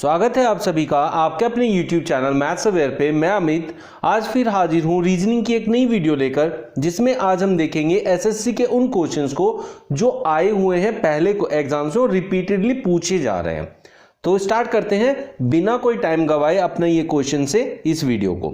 स्वागत है आप सभी का आपके अपने YouTube चैनल मैथ्स अवेयर पे। मैं अमित आज फिर हाजिर हूँ रीजनिंग की एक नई वीडियो लेकर, जिसमें आज हम देखेंगे एसएससी के उन क्वेश्चंस को जो आए हुए हैं पहले एग्जाम्स में और रिपीटेडली पूछे जा रहे हैं। तो स्टार्ट करते हैं बिना कोई टाइम गवाए अपना ये क्वेश्चन से इस वीडियो को।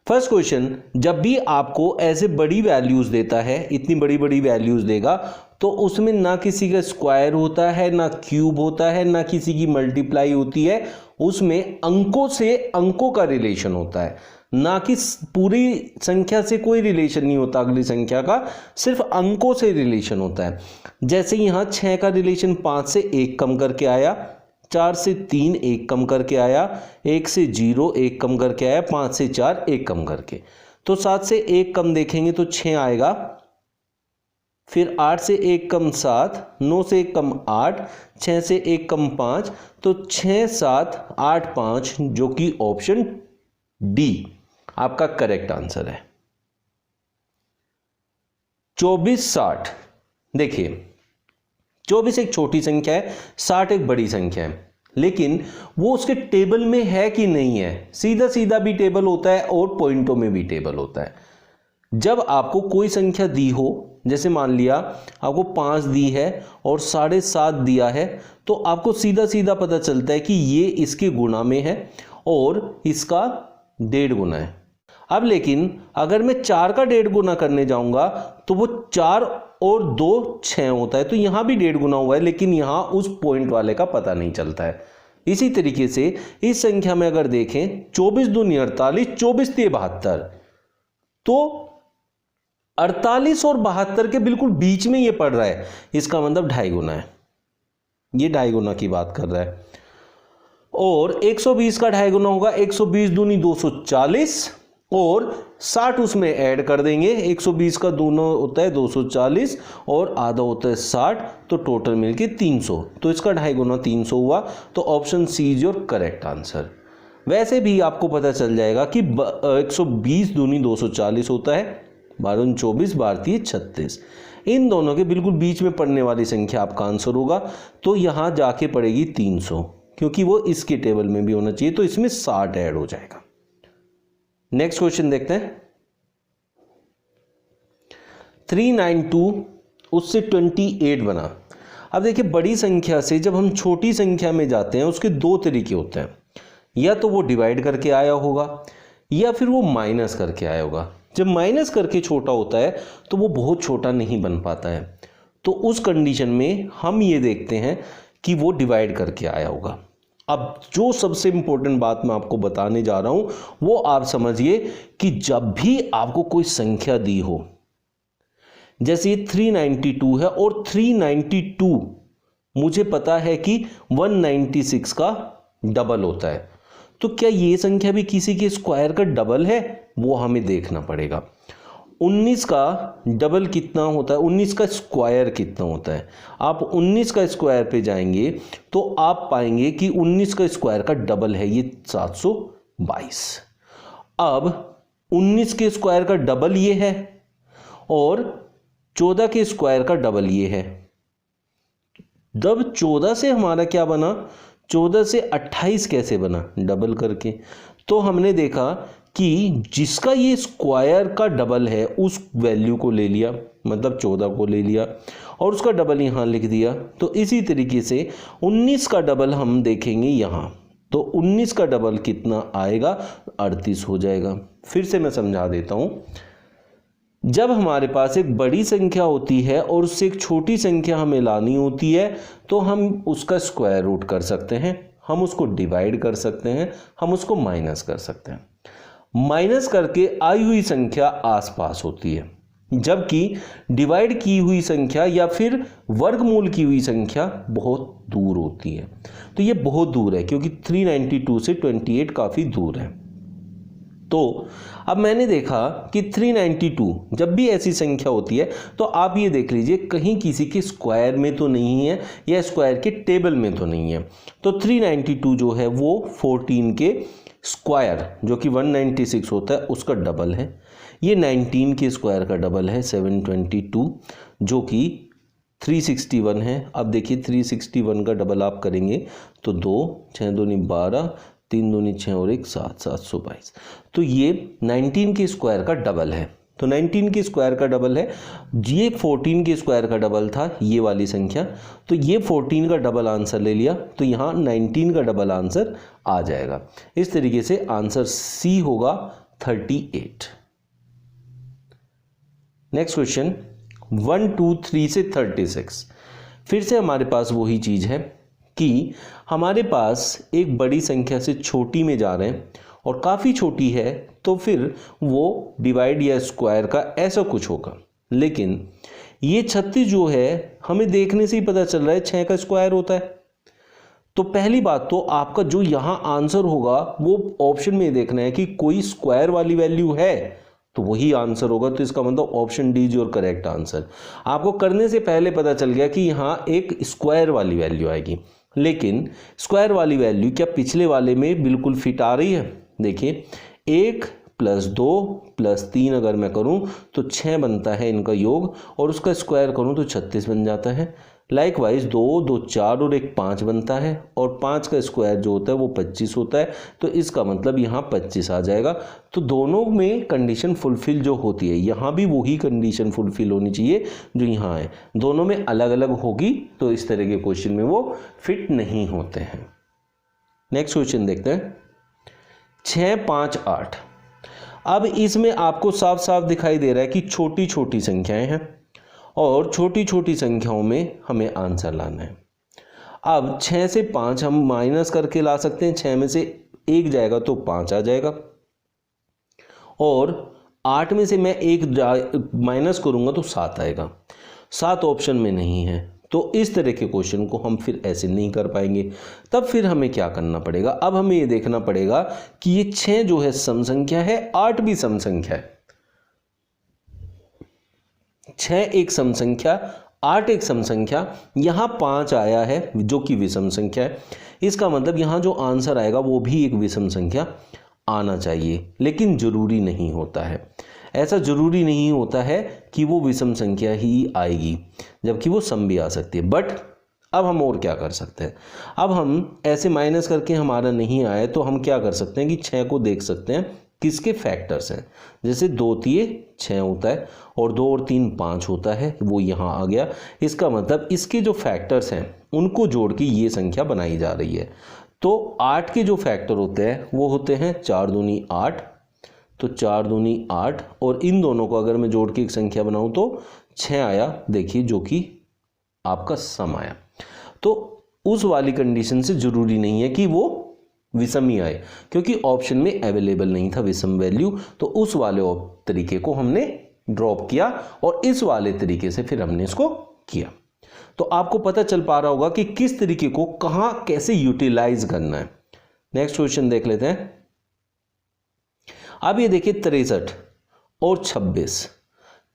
फर्स्ट क्वेश्चन, जब भी आपको ऐसे बड़ी वैल्यूज देता है, इतनी बड़ी बड़ी वैल्यूज देगा, तो उसमें ना किसी का स्क्वायर होता है, ना क्यूब होता है, ना किसी की मल्टीप्लाई होती है। उसमें अंकों से अंकों का रिलेशन होता है, ना कि पूरी संख्या से कोई रिलेशन नहीं होता अगली संख्या का, सिर्फ अंकों से रिलेशन होता है। जैसे यहाँ 6 का रिलेशन 5 से 1 कम करके आया, 4 से 3 1 कम करके आया, 1 से 0 1 कम करके आया, 5 से 4 1 कम करके, तो 7 से 1 कम देखेंगे तो 6 आएगा, फिर 8 से 1 कम 7, 9 से 1 कम 8, 6 से 1 कम 5, तो 6 7 8 5, जो कि ऑप्शन डी आपका करेक्ट आंसर है। 24 60, देखिए 24 एक छोटी संख्या है, 60 एक बड़ी संख्या है, लेकिन वो उसके टेबल में है कि नहीं है। सीधा सीधा भी टेबल होता है और पॉइंटों में भी टेबल होता है। जब आपको कोई संख्या दी हो, जैसे मान लिया आपको 5 दी है और 7.5 दिया है, तो आपको सीधा सीधा पता चलता है कि ये इसके गुणा में है और इसका 1.5 गुना है। अब लेकिन अगर मैं 4 का 1.5 गुना करने जाऊंगा तो वो 4 और 2 6 होता है, तो यहां भी 1.5 गुना हुआ है, लेकिन यहां उस पॉइंट वाले का पता नहीं चलता है। इसी तरीके से इस संख्या में अगर देखें 24 दूनी 48, 24 तिये 72, तो 48 और 72 के बिल्कुल बीच में ये पड़ रहा है, इसका मतलब 2.5 गुना है। ये 2.5 गुना की बात कर रहा है। और 120 का 2.5 गुना होगा, 120 दूनी 240 और 60 उसमें ऐड कर देंगे। 120 का दोनों होता है 240 और आधा होता है 60, तो टोटल मिलके 300, तो इसका 2.5 गुना 300 हुआ। तो option C is your correct answer. वैसे भी आपको पता चल जाएगा कि 120 दूनी 240 होता है, 12 24, 12 36, इन दोनों के बिल्कुल बीच में पड़ने वाली संख्या आपका आंसर होगा। तो यहां जाके पड़ेगी 300, क्योंकि वो इसके टेबल में भी होना चाहिए, तो इसमें 60 ऐड हो जाएगा। नेक्स्ट क्वेश्चन देखते हैं। 392 उससे 28 बना। अब देखिए बड़ी संख्या से जब हम छोटी संख्या में जाते हैं, उसके 2 तरीके होते हैं, या तो वो डिवाइड करके आया होगा या फिर वो माइनस करके आया होगा। जब माइनस करके छोटा होता है तो वो बहुत छोटा नहीं बन पाता है, तो उस कंडीशन में हम ये देखते हैं कि वो डिवाइड करके आया होगा। अब जो सबसे इंपॉर्टेंट बात मैं आपको बताने जा रहा हूं वो आप समझिए कि जब भी आपको कोई संख्या दी हो, जैसे ये 392 है और 392 मुझे पता है कि 196 का डबल होता है, तो क्या ये संख्या भी किसी के स्क्वायर का डबल है, वो हमें देखना पड़ेगा। 19 का डबल कितना होता है, 19 का स्क्वायर कितना होता है। आप 19 का स्क्वायर पे जाएंगे तो आप पाएंगे कि 19 का स्क्वायर का डबल है ये 722। अब 19 के स्क्वायर का डबल ये है और 14 के स्क्वायर का डबल ये है। जब 14 से हमारा क्या बना, 14 से 28 कैसे बना, डबल करके। तो हमने देखा कि जिसका ये स्क्वायर का डबल है उस वैल्यू को ले लिया, मतलब 14 को ले लिया और उसका डबल यहाँ लिख दिया। तो इसी तरीके से 19 का डबल हम देखेंगे यहाँ, तो 19 का डबल कितना आएगा, 38 हो जाएगा। फिर से मैं समझा देता हूँ। जब हमारे पास एक बड़ी संख्या होती है और उससे एक छोटी संख्या हमें लानी होती है, तो हम उसका स्क्वायर रूट कर सकते हैं, हम उसको डिवाइड कर सकते हैं, हम उसको माइनस कर सकते हैं। माइनस करके आई हुई संख्या आसपास होती है, जबकि डिवाइड की हुई संख्या या फिर वर्गमूल की हुई संख्या बहुत दूर होती है। तो ये बहुत दूर है, क्योंकि 392 से 28 काफ़ी दूर है। तो अब मैंने देखा कि 392 जब भी ऐसी संख्या होती है तो आप ये देख लीजिए कहीं किसी के स्क्वायर में तो नहीं है या स्क्वायर के टेबल में तो नहीं है। तो 392 जो है वो 14 के स्क्वायर, जो कि 196 होता है, उसका डबल है। ये 19 के स्क्वायर का डबल है 722, जो कि 361 है। अब देखिए 361 का डबल आप करेंगे तो 2, 6 दूनी 12, 3 दूनी 6 और 1 7, 722। तो ये 19 के स्क्वायर का डबल है। तो 19 के स्क्वायर का डबल है, ये 14 के स्क्वायर का डबल था ये वाली संख्या, तो ये 14 का डबल आंसर ले लिया, तो यहाँ 19 का डबल आंसर आ जाएगा। इस तरीके से आंसर सी होगा 38। नेक्स्ट क्वेश्चन 1, 2, 3 से 36। फिर से हमारे पास वही चीज़ है कि हमारे पास एक बड़ी संख्या से छोटी में जा रहे हैं और काफ़ी छोटी है, तो फिर वो डिवाइड या स्क्वायर का ऐसा कुछ होगा। लेकिन ये 36 जो है हमें देखने से ही पता चल रहा है 6 का स्क्वायर होता है। तो पहली बात तो आपका जो यहाँ आंसर होगा वो ऑप्शन में देखना है कि कोई स्क्वायर वाली वैल्यू है तो वही आंसर होगा। तो इसका मतलब option D is your correct answer. आपको करने से पहले पता चल गया कि यहाँ एक स्क्वायर वाली वैल्यू आएगी, लेकिन स्क्वायर वाली वैल्यू क्या पिछले वाले में बिल्कुल फिट आ रही है? देखिए 1 + 2 + 3 अगर मैं करूं तो 6 बनता है इनका योग, और उसका स्क्वायर करूं तो 36 बन जाता है। लाइकवाइज 2, 2 4 और 1 5 बनता है, और 5 का स्क्वायर जो होता है वो 25 होता है। तो इसका मतलब यहाँ 25 आ जाएगा। तो दोनों में कंडीशन फुलफिल जो होती है, यहाँ भी वही कंडीशन फुलफिल होनी चाहिए जो यहाँ है। दोनों में अलग अलग होगी तो इस तरह के क्वेश्चन में वो फिट नहीं होते हैं। नेक्स्ट क्वेश्चन देखते हैं 6, 5, 8। अब इसमें आपको साफ साफ दिखाई दे रहा है कि छोटी छोटी संख्याएं हैं और छोटी छोटी संख्याओं में हमें आंसर लाना है। अब 6 से 5 हम माइनस करके ला सकते हैं, 6 में से 1 जाएगा तो 5 आ जाएगा, और 8 में से मैं 1 माइनस करूंगा तो 7 आएगा। 7 ऑप्शन में नहीं है, तो इस तरह के क्वेश्चन को हम फिर ऐसे नहीं कर पाएंगे। तब फिर हमें क्या करना पड़ेगा? अब हमें ये देखना पड़ेगा कि ये 6 जो है सम संख्या है, 8 भी सम संख्या है। 6 एक सम संख्या, 8 एक सम संख्या, यहाँ 5 आया है जो कि विषम संख्या है। इसका मतलब यहाँ जो आंसर आएगा वो भी एक विषम संख्या आना चाहिए, लेकिन जरूरी नहीं होता है। ऐसा जरूरी नहीं होता है कि वो विषम संख्या ही आएगी, जबकि वो सम भी आ सकती है। बट अब हम और क्या कर सकते हैं? अब हम ऐसे माइनस करके हमारा नहीं आया तो हम क्या कर सकते हैं कि 6 को देख सकते हैं किसके फैक्टर्स हैं। जैसे 2 तिये 6 होता है और 2 और 3 5 होता है, वो यहाँ आ गया। इसका मतलब इसके जो फैक्टर्स हैं उनको जोड़ के ये संख्या बनाई जा रही है। तो 8 के जो फैक्टर होते हैं वो होते हैं 4 दूनी 8, तो 4 दूनी 8, और इन दोनों को अगर मैं जोड़ के एक संख्या बनाऊं तो 6 आया, देखिए, जो कि आपका सम आया। तो उस वाली कंडीशन से जरूरी नहीं है कि वो विषम ही आए, क्योंकि ऑप्शन में अवेलेबल नहीं था विषम वैल्यू। तो उस वाले तरीके को हमने ड्रॉप किया और इस वाले तरीके से फिर हमने इसको किया। तो आपको पता चल पा रहा होगा कि किस तरीके को कहां कैसे यूटिलाइज करना है। नेक्स्ट क्वेश्चन देख लेते हैं। अब ये देखिए 63 और 26।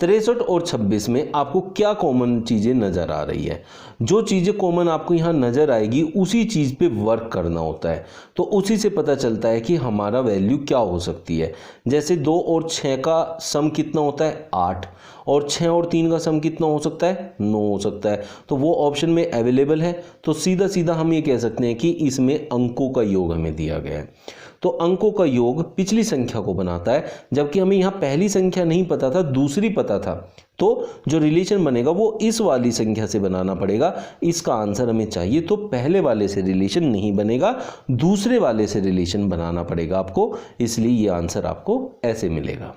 63 और 26 में आपको क्या कॉमन चीजें नजर आ रही है? जो चीजें कॉमन आपको यहां नजर आएगी उसी चीज पे वर्क करना होता है। तो उसी से पता चलता है कि हमारा वैल्यू क्या हो सकती है। जैसे 2 और 6 का सम कितना होता है? 8, और 6 और 3 का सम कितना हो सकता है? 9 हो सकता है। तो वो ऑप्शन में अवेलेबल है, तो सीधा सीधा हम ये कह सकते हैं कि इसमें अंकों का योग हमें दिया गया है। तो अंकों का योग पिछली संख्या को बनाता है, जबकि हमें यहाँ पहली संख्या नहीं पता था, दूसरी पता था। तो जो रिलेशन बनेगा वो इस वाली संख्या से बनाना पड़ेगा। इसका आंसर हमें चाहिए तो पहले वाले से रिलेशन नहीं बनेगा, दूसरे वाले से रिलेशन बनाना पड़ेगा आपको, इसलिए ये आंसर आपको ऐसे मिलेगा।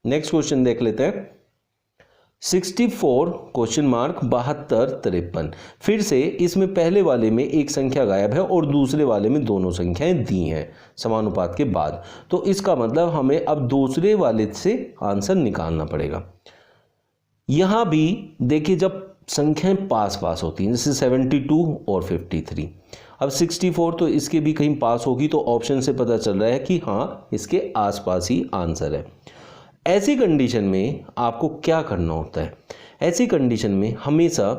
नेक्स्ट क्वेश्चन देख लेते हैं। 64 क्वेश्चन मार्क 72 53। फिर से इसमें पहले वाले में एक संख्या गायब है और दूसरे वाले में दोनों संख्याएं दी हैं समानुपात के बाद। तो इसका मतलब हमें अब दूसरे वाले से आंसर निकालना पड़ेगा। यहां भी देखिए जब संख्याएं पास पास होती हैं, जैसे 72 और 53। अब 64 तो इसके भी कहीं पास होगी, तो ऑप्शन से पता चल रहा है कि हाँ इसके आसपास ही आंसर है। ऐसी कंडीशन में आपको क्या करना होता है? ऐसी कंडीशन में हमेशा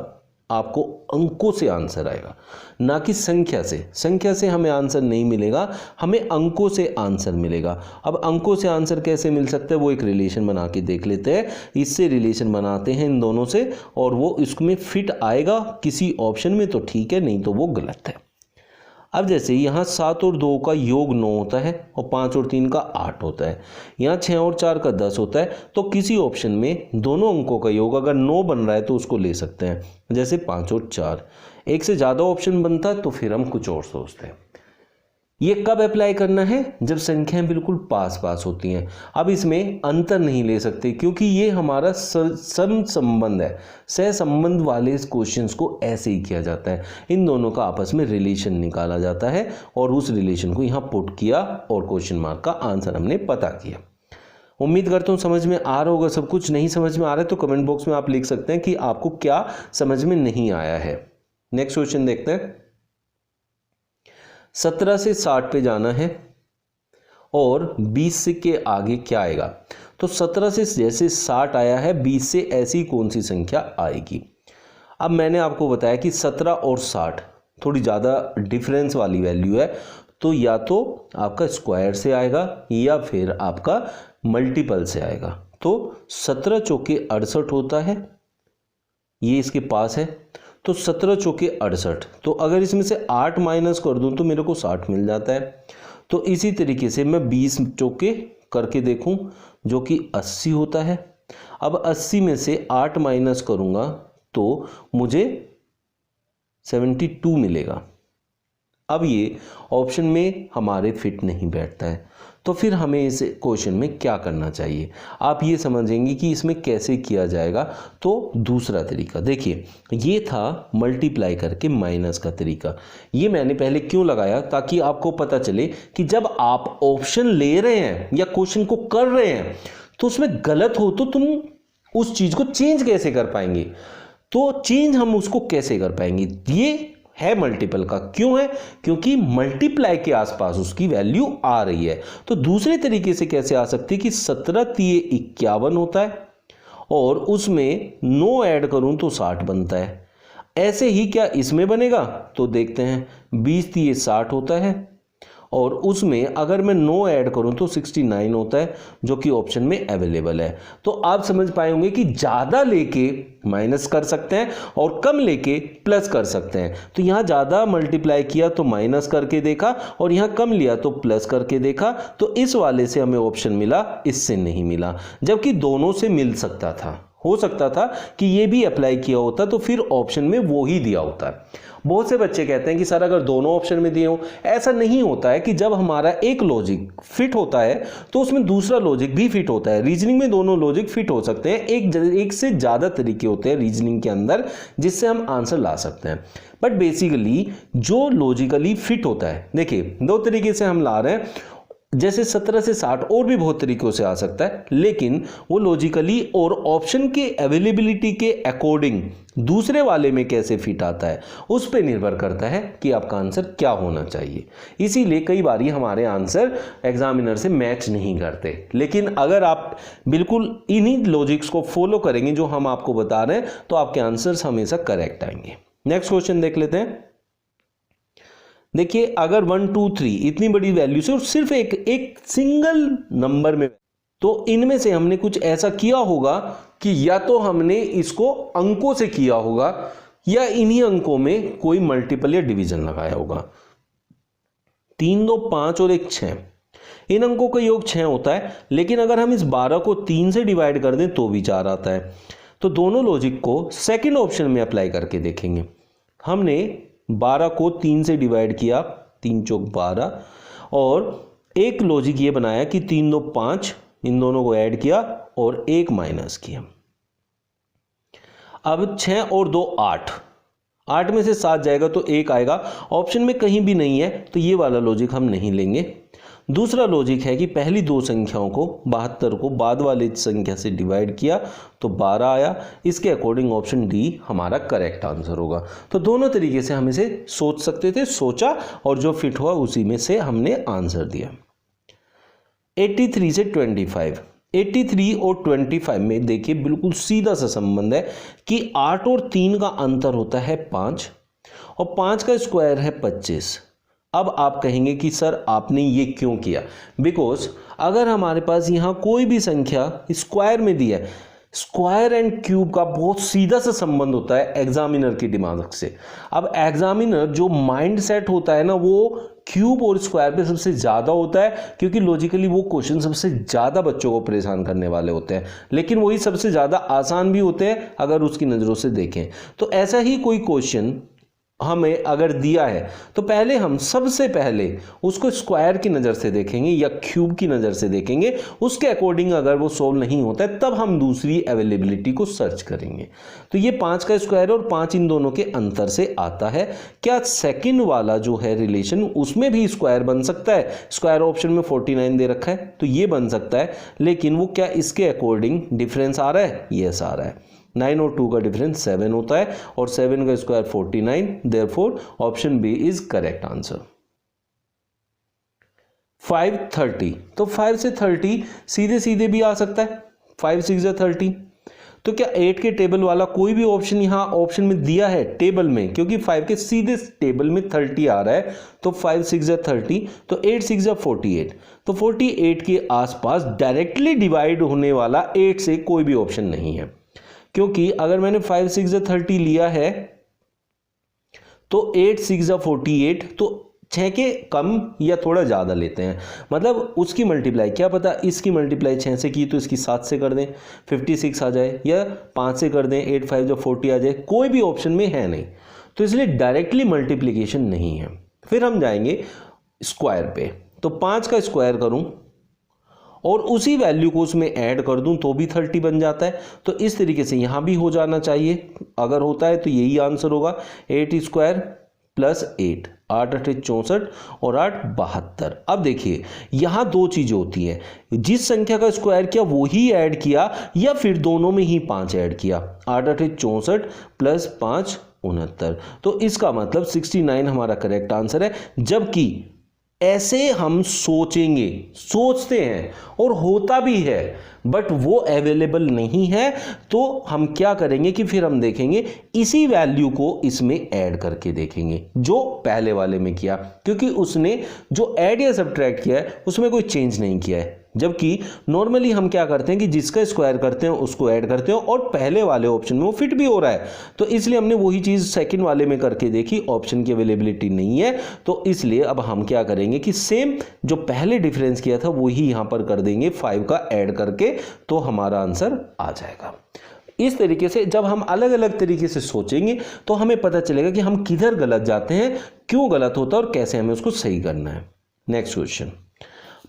आपको अंकों से आंसर आएगा, ना कि संख्या से। संख्या से हमें आंसर नहीं मिलेगा, हमें अंकों से आंसर मिलेगा। अब अंकों से आंसर कैसे मिल सकता है, वो एक रिलेशन बना के देख लेते हैं। इससे रिलेशन बनाते हैं इन दोनों से, और वो इसमें फिट आएगा किसी ऑप्शन में तो ठीक है, नहीं तो वो गलत है। अब जैसे यहाँ 7 और 2 का योग 9 होता है और 5 और 3 का 8 होता है, यहाँ 6 और 4 का 10 होता है, तो किसी ऑप्शन में दोनों अंकों का योग अगर 9 बन रहा है तो उसको ले सकते हैं, जैसे 5 और 4। एक से ज़्यादा ऑप्शन बनता है तो फिर हम कुछ और सोचते हैं। ये कब अप्लाई करना है, जब संख्याएं बिल्कुल पास पास होती हैं। अब इसमें अंतर नहीं ले सकते क्योंकि ये हमारा सम संबंध है, सहसंबंध वाले क्वेश्चंस को ऐसे ही किया जाता है। इन दोनों का आपस में रिलेशन निकाला जाता है और उस रिलेशन को यहाँ पुट किया और क्वेश्चन मार्क का आंसर हमने पता किया। उम्मीद करता हूँ समझ में आ रहा होगा सब कुछ। नहीं समझ में आ रहा है तो कमेंट बॉक्स में आप लिख सकते हैं कि आपको क्या समझ में नहीं आया है। नेक्स्ट क्वेश्चन देखते हैं। 17 से 60 पे जाना है और 20 से के आगे क्या आएगा। तो 17 से जैसे 60 आया है, 20 से ऐसी कौन सी संख्या आएगी। अब मैंने आपको बताया कि 17 और 60 थोड़ी ज़्यादा डिफरेंस वाली वैल्यू है, तो या तो आपका स्क्वायर से आएगा या फिर आपका मल्टीपल से आएगा। तो 17 चौके 68 होता है, ये इसके पास है, तो 17 चौके 68। तो अगर इसमें से 8 माइनस कर दूं तो मेरे को 60 मिल जाता है। तो इसी तरीके से मैं 20 चौके करके देखूं जो कि 80 होता है। अब 80 में से 8 माइनस करूंगा तो मुझे 72 मिलेगा। अब ये ऑप्शन में हमारे फिट नहीं बैठता है, तो फिर हमें इस क्वेश्चन में क्या करना चाहिए, आप ये समझेंगे कि इसमें कैसे किया जाएगा। तो दूसरा तरीका देखिए, ये था मल्टीप्लाई करके माइनस का तरीका। ये मैंने पहले क्यों लगाया, ताकि आपको पता चले कि जब आप ऑप्शन ले रहे हैं या क्वेश्चन को कर रहे हैं तो उसमें गलत हो तो तुम उस चीज़ को चेंज कैसे कर पाएंगे। तो चेंज हम उसको कैसे कर पाएंगे, ये है मल्टीपल का। क्यों है, क्योंकि मल्टीप्लाई के आसपास उसकी वैल्यू आ रही है। तो दूसरे तरीके से कैसे आ सकती है कि 17 तिये 51 होता है और उसमें 9 ऐड करूं तो 60 बनता है। ऐसे ही क्या इसमें बनेगा, तो देखते हैं। 20 तिये 60 होता है और उसमें अगर मैं 9 ऐड करूं तो 69 होता है, जो कि ऑप्शन में अवेलेबल है। तो आप समझ पाएंगे कि ज़्यादा लेके माइनस कर सकते हैं और कम लेके प्लस कर सकते हैं। तो यहाँ ज़्यादा मल्टीप्लाई किया तो माइनस करके देखा और यहाँ कम लिया तो प्लस करके देखा। तो इस वाले से हमें ऑप्शन मिला, इससे नहीं मिला, जबकि दोनों से मिल सकता था। हो सकता था कि ये भी अप्लाई किया होता तो फिर ऑप्शन में वो ही दिया होता। बहुत से बच्चे कहते हैं कि सर अगर दोनों ऑप्शन में दिए हो, ऐसा नहीं होता है कि जब हमारा एक लॉजिक फिट होता है तो उसमें दूसरा लॉजिक भी फिट होता है। रीजनिंग में दोनों लॉजिक फिट हो सकते हैं, एक से ज़्यादा तरीके होते हैं रीजनिंग के अंदर जिससे हम आंसर ला सकते हैं। बट बेसिकली जो लॉजिकली फिट होता है, देखिए 2 तरीके से हम ला रहे हैं, जैसे 17 से 60 और भी बहुत तरीकों से आ सकता है, लेकिन वो लॉजिकली और ऑप्शन के अवेलेबिलिटी के अकॉर्डिंग दूसरे वाले में कैसे फिट आता है उस पर निर्भर करता है कि आपका आंसर क्या होना चाहिए। इसीलिए कई बार हमारे आंसर एग्जामिनर से मैच नहीं करते। लेकिन अगर आप बिल्कुल इन्हीं लॉजिक्स को फॉलो करेंगे जो हम आपको बता रहे हैं तो आपके आंसर्स हमेशा करेक्ट आएंगे। नेक्स्ट क्वेश्चन देख लेते हैं। देखिए, अगर 1 2 3 इतनी बड़ी वैल्यू से और सिर्फ एक सिंगल नंबर में, तो इनमें से हमने कुछ ऐसा किया होगा कि या तो हमने इसको अंकों से किया होगा या इन्हीं अंकों में कोई मल्टीपल या डिवीजन लगाया होगा। 3 2 5 और 1 6, इन अंकों का योग 6 होता है, लेकिन अगर हम इस 12 को 3 से डिवाइड कर दें तो भी 4 आता है। तो दोनों लॉजिक को सेकंड ऑप्शन में अप्लाई करके देखेंगे। हमने 12 को 3 से डिवाइड किया, 3 चौक 12, और एक लॉजिक ये बनाया कि 3 2 5, इन दोनों को ऐड किया और 1 माइनस किया। अब 6 और 2 8, 8 में से 7 जाएगा तो 1 आएगा। ऑप्शन में कहीं भी नहीं है तो ये वाला लॉजिक हम नहीं लेंगे। दूसरा लॉजिक है कि पहली 2 संख्याओं को 72 को बाद वाली संख्या से डिवाइड किया तो 12 आया। इसके अकॉर्डिंग ऑप्शन डी हमारा करेक्ट आंसर होगा। तो दोनों तरीके से हम इसे सोच सकते थे, सोचा और जो फिट हुआ उसी में से हमने आंसर दिया। 83 से 25, 83 और 25 में देखिए बिल्कुल सीधा सा संबंध है कि 8 और 3 का अंतर होता है 5 और 5 का स्क्वायर है 25। अब आप कहेंगे कि सर आपने ये क्यों किया? बिकॉज अगर हमारे पास यहाँ कोई भी संख्या स्क्वायर में दी है, स्क्वायर एंड क्यूब का बहुत सीधा सा संबंध होता है एग्जामिनर की दिमाग से। अब एग्जामिनर जो माइंड सेट होता है ना, वो क्यूब और स्क्वायर पे सबसे ज़्यादा होता है, क्योंकि लॉजिकली वो क्वेश्चन सबसे ज़्यादा बच्चों को परेशान करने वाले होते हैं, लेकिन वही सबसे ज़्यादा आसान भी होते हैं अगर उसकी नज़रों से देखें। तो ऐसा ही कोई क्वेश्चन हमें अगर दिया है तो पहले हम सबसे पहले उसको स्क्वायर की नज़र से देखेंगे या क्यूब की नज़र से देखेंगे। उसके अकॉर्डिंग अगर वो सोल्व नहीं होता है तब हम दूसरी अवेलेबिलिटी को सर्च करेंगे। तो ये 5 का स्क्वायर और 5 इन दोनों के अंतर से आता है। क्या सेकंड वाला जो है रिलेशन उसमें भी स्क्वायर बन सकता है? स्क्वायर ऑप्शन में 49 दे रखा है तो ये बन सकता है, लेकिन वो क्या इसके अकॉर्डिंग डिफरेंस आ रहा है? यस आ रहा है। 9 और 2 का डिफरेंस 7 होता है और 7 का square 49, therefore option B is correct answer. 5 30, तो 5 से 30 सीधे सीधे भी आ सकता है। 5 6 या 30, तो क्या 8 के टेबल वाला कोई भी ऑप्शन यहाँ ऑप्शन में दिया है टेबल में? क्योंकि 5 के सीधे टेबल में 30 आ रहा है, तो 5 6 या 30, तो 8 6 या 48, तो 48 के आसपास डायरेक्टली डिवाइड होने वाला 8 से कोई भी ऑप्शन नहीं है। क्योंकि अगर मैंने 5 6 या 30 लिया है तो 8 6 या 48, तो 6 के कम या थोड़ा ज़्यादा लेते हैं, मतलब उसकी मल्टीप्लाई, क्या पता इसकी मल्टीप्लाई 6 से की तो इसकी 7 से कर दें 56 आ जाए, या 5 से कर दें 8 5 जो 40 आ जाए, कोई भी ऑप्शन में है नहीं, तो इसलिए डायरेक्टली मल्टीप्लिकेशन नहीं है। फिर हम जाएंगे स्क्वायर पे, तो 5 का स्क्वायर करूं और उसी वैल्यू को उसमें ऐड कर दूं तो भी 30 बन जाता है। तो इस तरीके से यहां भी हो जाना चाहिए, अगर होता है तो यही आंसर होगा। 8 स्क्वायर प्लस 8, 8 8 64 और 8 72। अब देखिए यहां दो चीजें होती हैं, जिस संख्या का स्क्वायर किया वो ही ऐड किया या फिर दोनों में ही 5 ऐड किया। 8 8 64 प्लस 5 69, तो इसका मतलब 69 हमारा करेक्ट आंसर है। जबकि ऐसे हम सोचेंगे, सोचते हैं और होता भी है, बट वो अवेलेबल नहीं है, तो हम क्या करेंगे कि फिर हम देखेंगे इसी वैल्यू को इसमें ऐड करके देखेंगे जो पहले वाले में किया, क्योंकि उसने जो ऐड या सब्ट्रैक्ट किया है उसमें कोई चेंज नहीं किया है। जबकि नॉर्मली हम क्या करते हैं कि जिसका स्क्वायर करते हैं उसको ऐड करते हैं और पहले वाले ऑप्शन में वो फिट भी हो रहा है, तो इसलिए हमने वही चीज़ सेकंड वाले में करके देखी, ऑप्शन की अवेलेबिलिटी नहीं है, तो इसलिए अब हम क्या करेंगे कि सेम जो पहले डिफरेंस किया था वही यहां पर कर देंगे 5 का ऐड करके, तो हमारा आंसर आ जाएगा। इस तरीके से जब हम अलग अलग तरीके से सोचेंगे तो हमें पता चलेगा कि हम किधर गलत जाते हैं, क्यों गलत होता है और कैसे हमें उसको सही करना है। नेक्स्ट क्वेश्चन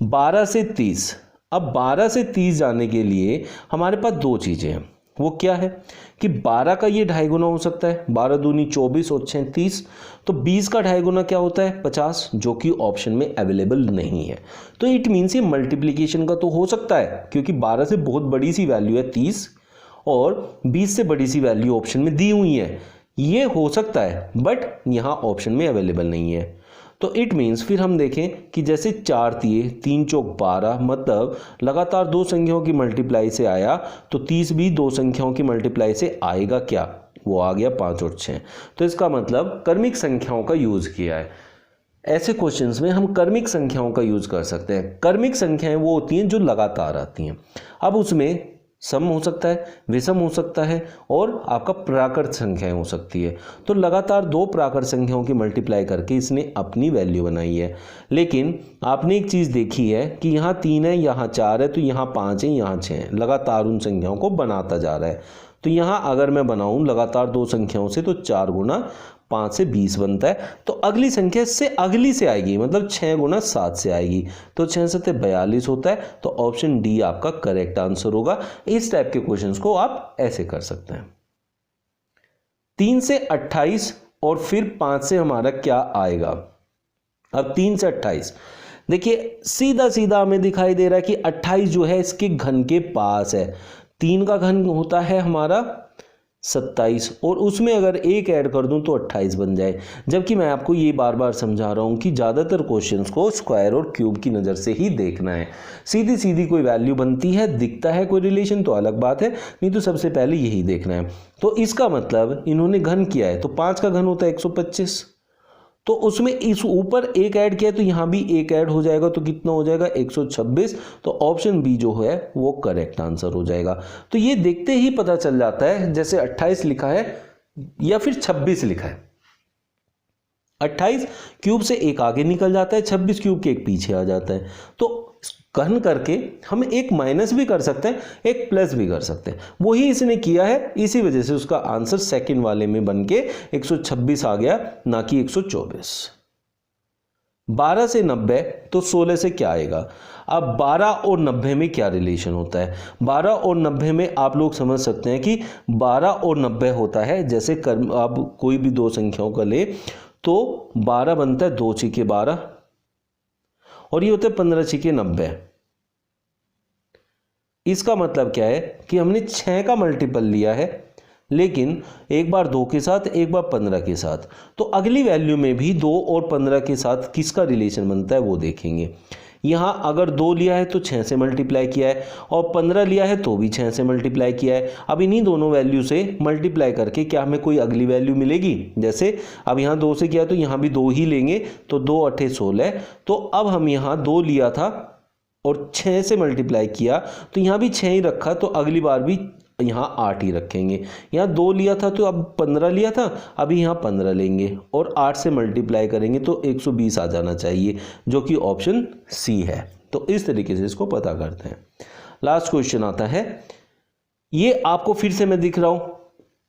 12 से 30। अब 12 से 30 जाने के लिए हमारे पास दो चीजें हैं, वो क्या है कि 12 का ये 2.5 गुना हो सकता है, 12 दूनी 24 और 6 30, तो 20 का 2.5 गुना क्या होता है 50, जो कि ऑप्शन में अवेलेबल नहीं है। तो इट मीन्स ये मल्टीप्लीकेशन का तो हो सकता है, क्योंकि 12 से बहुत बड़ी सी वैल्यू है 30 और 20 से बड़ी सी वैल्यू ऑप्शन में दी हुई है, ये हो सकता है, बट यहाँ ऑप्शन में अवेलेबल नहीं है। तो इट मीन्स फिर हम देखें कि जैसे 4 दिए 3 चौक 12, मतलब लगातार दो संख्याओं की मल्टीप्लाई से आया, तो 30 भी दो संख्याओं की मल्टीप्लाई से आएगा, क्या वो आ गया 5 और 6। तो इसका मतलब कर्मिक संख्याओं का यूज किया है। ऐसे क्वेश्चंस में हम कर्मिक संख्याओं का यूज कर सकते हैं। कर्मिक संख्याएं वो होती हैं जो लगातार आती हैं। अब उसमें सम हो सकता है, विषम हो सकता है और आपका प्राकृत संख्याएं हो सकती है। तो लगातार दो प्राकृत संख्याओं की मल्टीप्लाई करके इसने अपनी वैल्यू बनाई है। लेकिन आपने एक चीज़ देखी है कि यहाँ 3 है, यहाँ 4 है, तो यहाँ 5 है, यहाँ 6 है, लगातार उन संख्याओं को बनाता जा रहा है। तो यहाँ अगर मैं बनाऊँ लगातार दो संख्याओं से, तो 4 गुना 5 से 20 बनता है, तो अगली संख्या इससे अगली से आएगी, मतलब 6 गुना 7 से आएगी, तो 6 7 42 होता है। तो ऑप्शन डी आपका करेक्ट आंसर होगा। इस टाइप के क्वेश्चंस को आप ऐसे कर सकते हैं। 3 से 28 और फिर 5 से हमारा क्या आएगा। अब 3 से 28 देखिए सीधा सीधा हमें दिखाई दे रहा है कि 28 जो है इसके घन के पास है। 3 का घन होता है हमारा 27 और उसमें अगर 1 ऐड कर दूं तो 28 बन जाए। जबकि मैं आपको ये बार बार समझा रहा हूं कि ज़्यादातर क्वेश्चंस को स्क्वायर और क्यूब की नज़र से ही देखना है। सीधी सीधी कोई वैल्यू बनती है, दिखता है कोई रिलेशन तो अलग बात है, नहीं तो सबसे पहले यही देखना है। तो इसका मतलब इन्होंने घन किया है, तो 5 का घन होता है 125, तो उसमें इस ऊपर 1 ऐड किया है तो यहाँ भी 1 ऐड हो जाएगा, तो कितना हो जाएगा 126। तो ऑप्शन बी जो है वो करेक्ट आंसर हो जाएगा। तो ये देखते ही पता चल जाता है, जैसे 28 लिखा है या फिर 26 लिखा है, 28 क्यूब से 1 आगे निकल जाता है, 26 क्यूब के 1 पीछे आ जाता है। तो घन करके हम एक माइनस भी कर सकते हैं, एक प्लस भी कर सकते हैं, वही इसने किया है, इसी वजह से उसका आंसर सेकंड वाले में बन के 126 आ गया, ना कि 124। 12 से 90 तो 16 से क्या आएगा। अब 12 और 90 में क्या रिलेशन होता है। 12 और 90 में आप लोग समझ सकते हैं कि 12 और 90 होता है, जैसे आप कोई भी दो संख्याओं का ले तो 12 बनता है 2 छीके 12 और ये होते हैं 15 छीके 90। इसका मतलब क्या है कि हमने 6 का मल्टीपल लिया है, लेकिन एक बार 2 के साथ, एक बार 15 के साथ। तो अगली वैल्यू में भी 2 और 15 के साथ किसका रिलेशन बनता है वो देखेंगे। यहाँ अगर 2 लिया है तो 6 से मल्टीप्लाई किया है, और 15 लिया है तो भी 6 से मल्टीप्लाई किया है। अब इन्हीं दोनों वैल्यू से मल्टीप्लाई करके क्या हमें कोई अगली वैल्यू मिलेगी। जैसे अब यहाँ 2 से किया तो यहाँ भी 2 ही लेंगे, तो 2 8 16। तो अब हम यहाँ 2 लिया था और 6 से मल्टीप्लाई किया तो यहाँ भी 6 ही रखा, तो अगली बार भी यहाँ 8 ही रखेंगे। यहाँ 2 लिया था तो अब 15 लिया था, अभी यहाँ 15 लेंगे और 8 से मल्टीप्लाई करेंगे तो 120 आ जाना चाहिए, जो कि ऑप्शन सी है। तो इस तरीके से इसको पता करते हैं। लास्ट क्वेश्चन आता है, ये आपको फिर से मैं दिख रहा हूं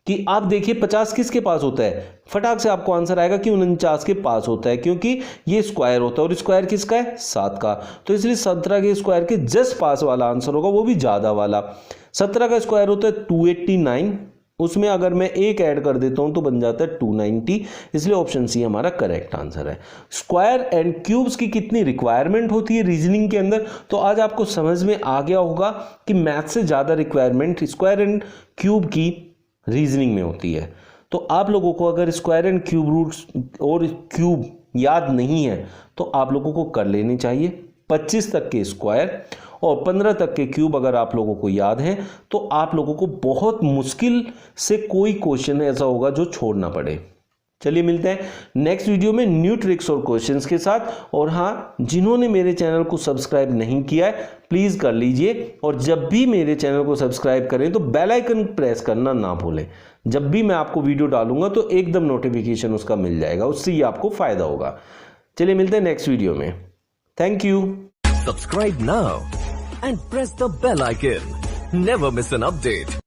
कि आप देखिए 50 किसके पास होता है, फटाक से आपको आंसर आएगा कि 49 के पास होता है, क्योंकि ये स्क्वायर होता है और स्क्वायर किसका है 7 का, तो इसलिए 17 के स्क्वायर के जस्ट पास वाला आंसर होगा, वो भी ज्यादा वाला। 17 का स्क्वायर होता है 289, उसमें अगर मैं 1 ऐड कर देता हूं तो बन जाता है 290, इसलिए ऑप्शन सी हमारा करेक्ट आंसर है। स्क्वायर एंड क्यूब्स की कितनी रिक्वायरमेंट होती है रीजनिंग के अंदर, तो आज आपको समझ में आ गया होगा कि मैथ से ज्यादा रिक्वायरमेंट स्क्वायर एंड क्यूब की रीजनिंग में होती है। तो आप लोगों को अगर स्क्वायर एंड क्यूब रूट्स और क्यूब याद नहीं है तो आप लोगों को कर लेनी चाहिए। 25 तक के स्क्वायर और 15 तक के क्यूब अगर आप लोगों को याद है तो आप लोगों को बहुत मुश्किल से कोई क्वेश्चन ऐसा होगा जो छोड़ना पड़े। चलिए मिलते हैं नेक्स्ट वीडियो में न्यू ट्रिक्स और क्वेश्चंस के साथ। और हाँ, जिन्होंने मेरे चैनल को सब्सक्राइब नहीं किया है प्लीज कर लीजिए, और जब भी मेरे चैनल को सब्सक्राइब करें तो बेल आइकन प्रेस करना ना भूलें। जब भी मैं आपको वीडियो डालूंगा तो एकदम नोटिफिकेशन उसका मिल जाएगा, उससे ही आपको फायदा होगा। चलिए मिलते हैं नेक्स्ट वीडियो में। Thank you. Subscribe now and press the bell icon. Never miss an update.